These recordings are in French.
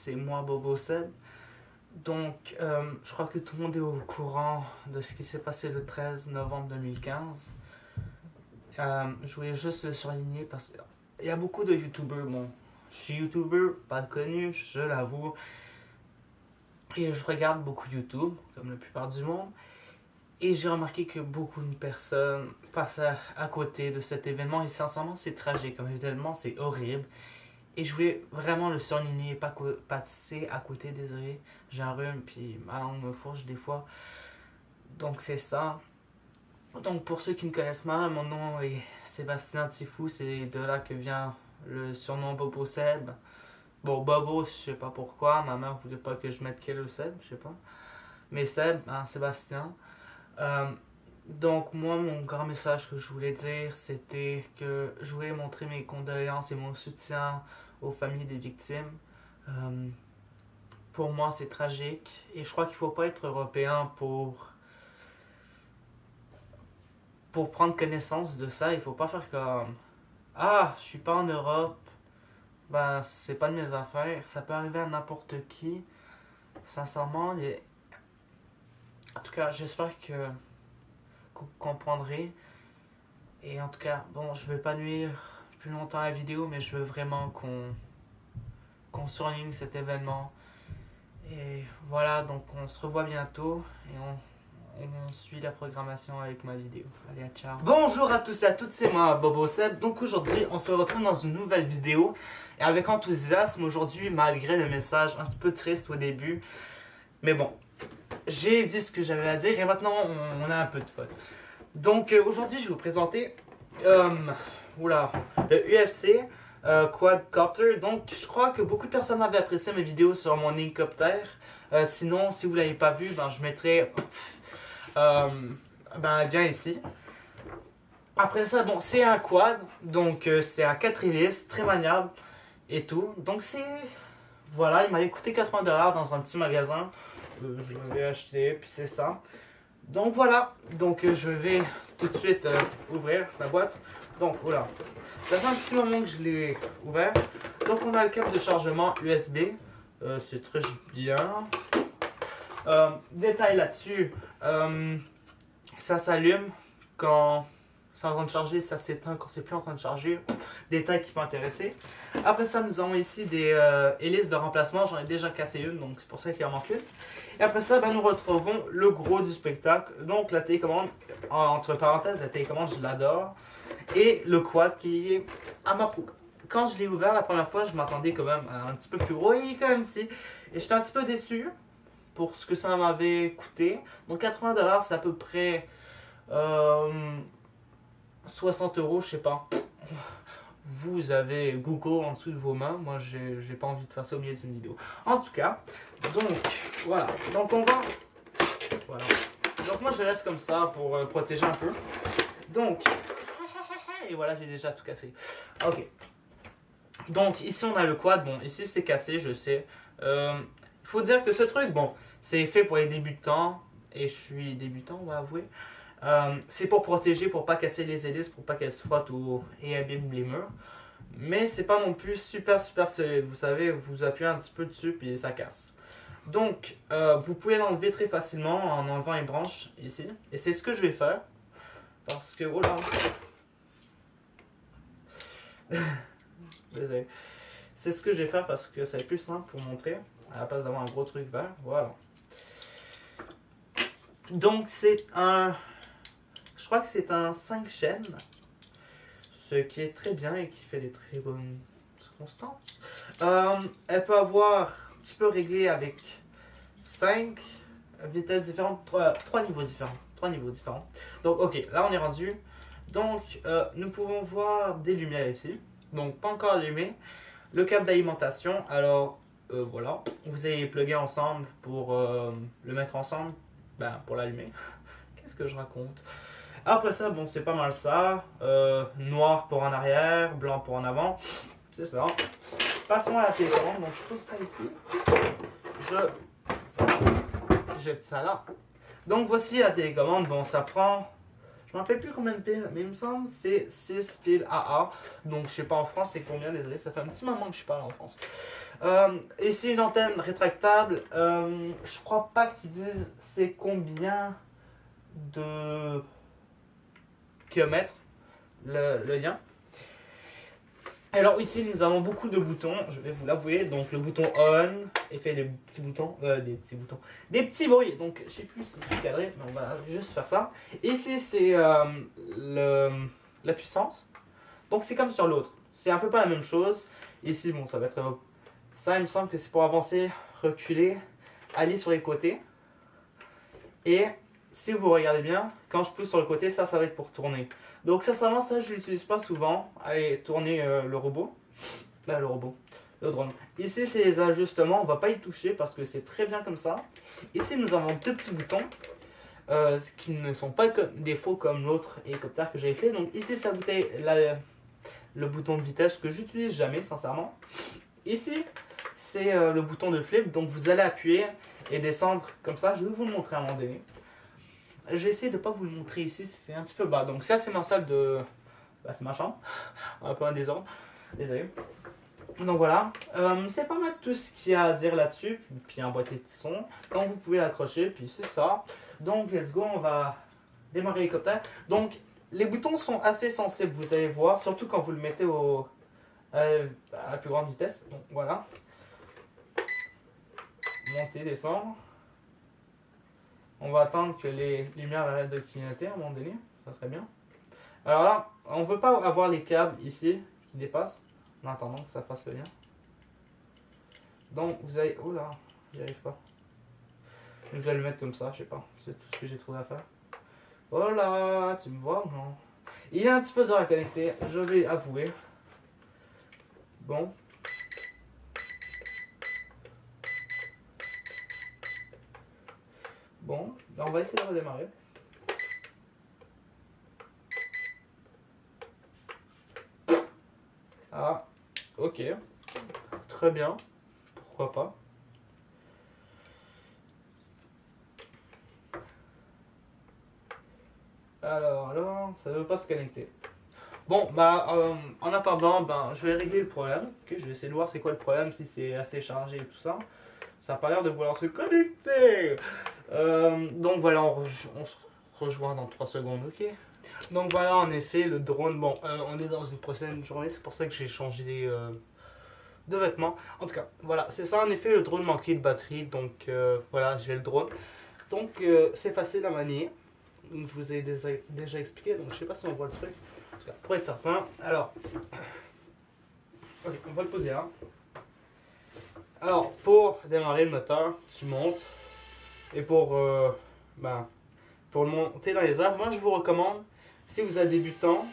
c'est moi Bobo Seb. Donc, je crois que tout le monde est au courant de ce qui s'est passé le 13 novembre 2015. Je voulais juste le surligner parce qu'il y a beaucoup de youtubeurs. Bon, je suis youtubeur, pas connu, je l'avoue. Et je regarde beaucoup YouTube, comme la plupart du monde. Et j'ai remarqué que beaucoup de personnes passent à côté de cet événement. Et sincèrement, c'est tragique. Comme événement, c'est horrible. Et je voulais vraiment le surligner et pas passer à côté, désolé. J'ai un rhume, puis ma langue me fourche des fois. Donc c'est ça. Donc pour ceux qui me connaissent mal, mon nom est Sébastien Tifou. C'est de là que vient le surnom Bobo Seb. Bon, Bobo, je sais pas pourquoi. Ma mère voulait pas que je mette quel Seb, je sais pas. Mais Seb, hein, Sébastien. Donc moi, mon grand message que je voulais dire, c'était que je voulais montrer mes condoléances et mon soutien aux familles des victimes. Pour moi, c'est tragique. Et je crois qu'il ne faut pas être européen pour prendre connaissance de ça. Il ne faut pas faire comme « Ah, je suis pas en Europe. Ben, c'est pas de mes affaires. » Ça peut arriver à n'importe qui. Sincèrement, en tout cas, j'espère que vous comprendrez. Et en tout cas, bon, je ne vais pas nuire plus longtemps à la vidéo, mais je veux vraiment qu'on surligne cet événement. Et voilà, donc on se revoit bientôt et on suit la programmation avec ma vidéo. Allez, ciao. Bonjour à tous et à toutes, c'est moi, Bobo Seb. Donc aujourd'hui, on se retrouve dans une nouvelle vidéo. Et avec enthousiasme aujourd'hui, malgré le message un peu triste au début. Mais bon, j'ai dit ce que j'avais à dire et maintenant on a un peu de fun. Donc aujourd'hui, je vais vous présenter le UFC Quadcopter. Donc je crois que beaucoup de personnes avaient apprécié mes vidéos sur mon hélicoptère. Sinon, si vous ne l'avez pas vu, ben, je mettrai un lien ici. Après ça, bon, c'est un quad, donc c'est à 4 hélices, très maniable et tout. Donc c'est... Voilà, il m'avait coûté 80$ dans un petit magasin. Je l'avais acheté, puis c'est ça. Donc voilà, donc je vais tout de suite ouvrir la boîte. Donc voilà, ça fait un petit moment que je l'ai ouvert. Donc on a le câble de chargement USB, c'est très bien. Détail là-dessus, ça s'allume quand c'est en train de charger, ça s'éteint quand c'est plus en train de charger. Détail qui peut intéresser. Après ça, nous avons ici des hélices de remplacement. J'en ai déjà cassé une, donc c'est pour ça qu'il en manque une. Et après ça, nous retrouvons le gros du spectacle. Donc la télécommande, entre parenthèses, la télécommande, je l'adore. Et le quad qui est à ma peau. Quand je l'ai ouvert la première fois, je m'attendais quand même à un petit peu plus gros. Il est quand même petit. Et j'étais un petit peu déçu pour ce que ça m'avait coûté. Donc 80$, c'est à peu près 60€, je sais pas. Vous avez Google en dessous de vos mains. Moi, j'ai pas envie de faire ça au milieu d'une vidéo. En tout cas, donc voilà. Donc on va... Voilà. Donc moi, je laisse comme ça pour protéger un peu. Donc... Et voilà, j'ai déjà tout cassé. Ok. Donc ici, on a le quad. Bon, ici, c'est cassé, je sais. Il faut dire que ce truc, bon, c'est fait pour les débutants. Et je suis débutant, on va avouer. C'est pour protéger, pour pas casser les hélices, pour pas qu'elles se frottent et abîment les murs. Mais c'est pas non plus super solide. Vous savez, vous appuyez un petit peu dessus puis ça casse. Donc, vous pouvez l'enlever très facilement en enlevant les branches ici. Et c'est ce que je vais faire. Parce que, oh là. Désolé. C'est ce que je vais faire parce que ça va être plus simple pour montrer. À la place d'avoir un gros truc vert. Voilà. Donc, c'est un... Je crois que c'est un 5 chaînes, ce qui est très bien et qui fait des très bonnes constances. Elle peut avoir, tu peux régler avec 5 vitesses différentes, 3 niveaux différents. 3 niveaux différents. Donc ok, là on est rendu. Donc nous pouvons voir des lumières ici. Donc pas encore allumé. Le câble d'alimentation, alors voilà, vous allez les plugger ensemble pour le mettre ensemble, pour l'allumer. Qu'est-ce que je raconte? Après ça, bon, c'est pas mal ça. Noir pour en arrière, blanc pour en avant. C'est ça. Passons à la télécommande. Donc, je pose ça ici. Je jette ça là. Donc, voici la télécommande. Bon, ça prend... Je me rappelle plus combien de piles, mais il me semble que c'est 6 piles AA. Donc je sais pas en France c'est combien, désolé, ça fait un petit moment que je suis pas allé en France. Et c'est une antenne rétractable. Je crois pas qu'ils disent c'est combien de kilomètres le lien. Alors ici nous avons beaucoup de boutons, je vais vous l'avouer. Donc le bouton on et fait des petits boutons, des petits bruits. Donc je sais plus si je suis cadré, mais on va juste faire ça. Ici c'est la puissance. Donc c'est comme sur l'autre, c'est un peu pas la même chose. Ici bon ça va être ça, il me semble que c'est pour avancer, reculer, aller sur les côtés. Et si vous regardez bien, quand je pousse sur le côté, ça va être pour tourner. Donc ça je l'utilise pas souvent. Allez, tourner le robot. Le drone. Ici, c'est les ajustements. On va pas y toucher parce que c'est très bien comme ça. Ici, nous avons deux petits boutons qui ne sont pas des faux comme l'autre hélicoptère que j'avais fait. Donc ici, ça bouteille le bouton de vitesse que j'utilise jamais, sincèrement. Ici, c'est le bouton de flip. Donc vous allez appuyer et descendre comme ça. Je vais vous le montrer à un moment donné. Je vais essayer de ne pas vous le montrer ici, c'est un petit peu bas. Donc ça c'est ma salle de... c'est ma chambre. Un peu un désordre. Désolé. Donc voilà. C'est pas mal tout ce qu'il y a à dire là-dessus. Puis un boîtier de son. Donc vous pouvez l'accrocher. Puis c'est ça. Donc let's go. On va démarrer l'hélicoptère. Donc les boutons sont assez sensibles. Vous allez voir. Surtout quand vous le mettez à la plus grande vitesse. Donc voilà. Monter, descendre. On va attendre que les lumières arrêtent de clignoter à un moment donné, ça serait bien. Alors là, on ne veut pas avoir les câbles ici qui dépassent, en attendant que ça fasse le lien. Donc vous allez... Oh là, j'y arrive pas. Vous allez le mettre comme ça, je sais pas, c'est tout ce que j'ai trouvé à faire. Oh là, tu me vois ou non? Il est un petit peu dur à connecter, je vais avouer. Bon. Bon, on va essayer de redémarrer. Ah, ok. Très bien. Pourquoi pas. Alors, ça ne veut pas se connecter. Bon, en attendant, je vais régler le problème. Okay, je vais essayer de voir c'est quoi le problème, si c'est assez chargé et tout ça. Ça n'a pas l'air de vouloir se connecter. Donc voilà, on se rejoint dans 3 secondes, ok? Donc voilà, en effet, le drone, bon, on est dans une prochaine journée, c'est pour ça que j'ai changé de vêtements. En tout cas, voilà, c'est ça, en effet, le drone manquait de batterie, donc voilà, j'ai le drone. Donc c'est facile à manier, donc je vous ai déjà expliqué, donc je sais pas si on voit le truc. En tout cas, pour être certain, alors, ok, on va le poser là. Alors, pour démarrer le moteur, tu montes. Et pour le monter dans les airs, moi je vous recommande, si vous êtes débutant,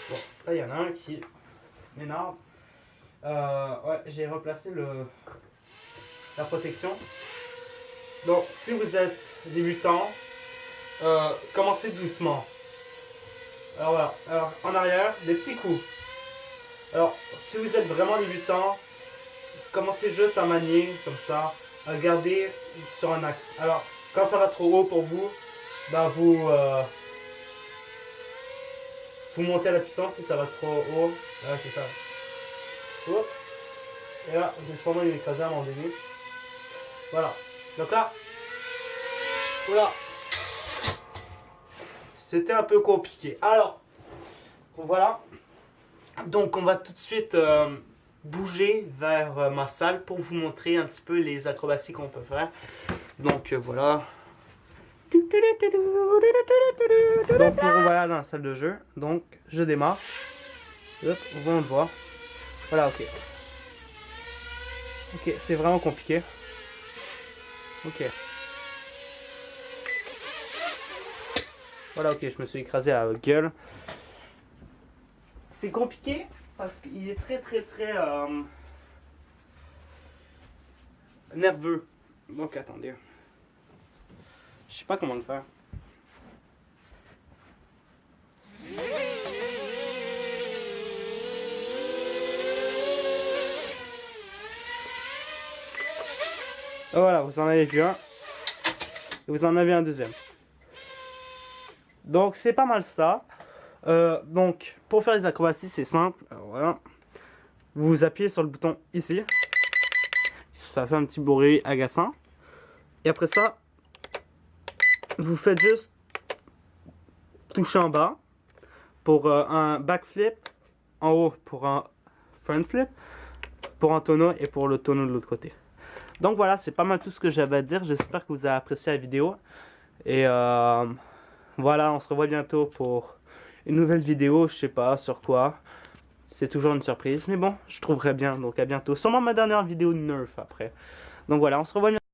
bon, là il y en a un qui m'énerve. Ouais, j'ai replacé la protection. Donc, si vous êtes débutant, commencez doucement. Alors voilà, alors en arrière, des petits coups. Alors, si vous êtes vraiment débutant, commencez juste à manier comme ça. Gardez sur un axe. Alors, quand ça va trop haut pour vous, vous montez la puissance. Si ça va trop haut, c'est ça. Hop. Et là, je vais sûrement l'écraser à un moment donné. Voilà. Donc là, voilà. C'était un peu compliqué. Alors, voilà. Donc, on va tout de suite bouger vers ma salle pour vous montrer un petit peu les acrobaties qu'on peut faire. Donc voilà. Donc nous voilà dans la salle de jeu. Donc je démarre. Hop, on va le voir. Voilà, ok. Ok, c'est vraiment compliqué. Ok. Voilà, ok, je me suis écrasé à la gueule. C'est compliqué parce qu'il est très nerveux. Donc attendez. Je sais pas comment le faire. Voilà, vous en avez vu un. Et vous en avez un deuxième. Donc c'est pas mal ça. Donc pour faire les acrobaties c'est simple. Alors, voilà. Vous appuyez sur le bouton ici. Ça fait un petit bruit agaçant. Et après ça, vous faites juste toucher en bas pour un backflip, en haut pour un front flip, pour un tonneau et pour le tonneau de l'autre côté. Donc voilà, c'est pas mal tout ce que j'avais à dire. J'espère que vous avez apprécié la vidéo. Et voilà, on se revoit bientôt pour une nouvelle vidéo, je sais pas sur quoi. C'est toujours une surprise, mais bon, je trouverai bien, donc à bientôt. Sûrement ma dernière vidéo de Nerf après. Donc voilà, on se revoit bientôt.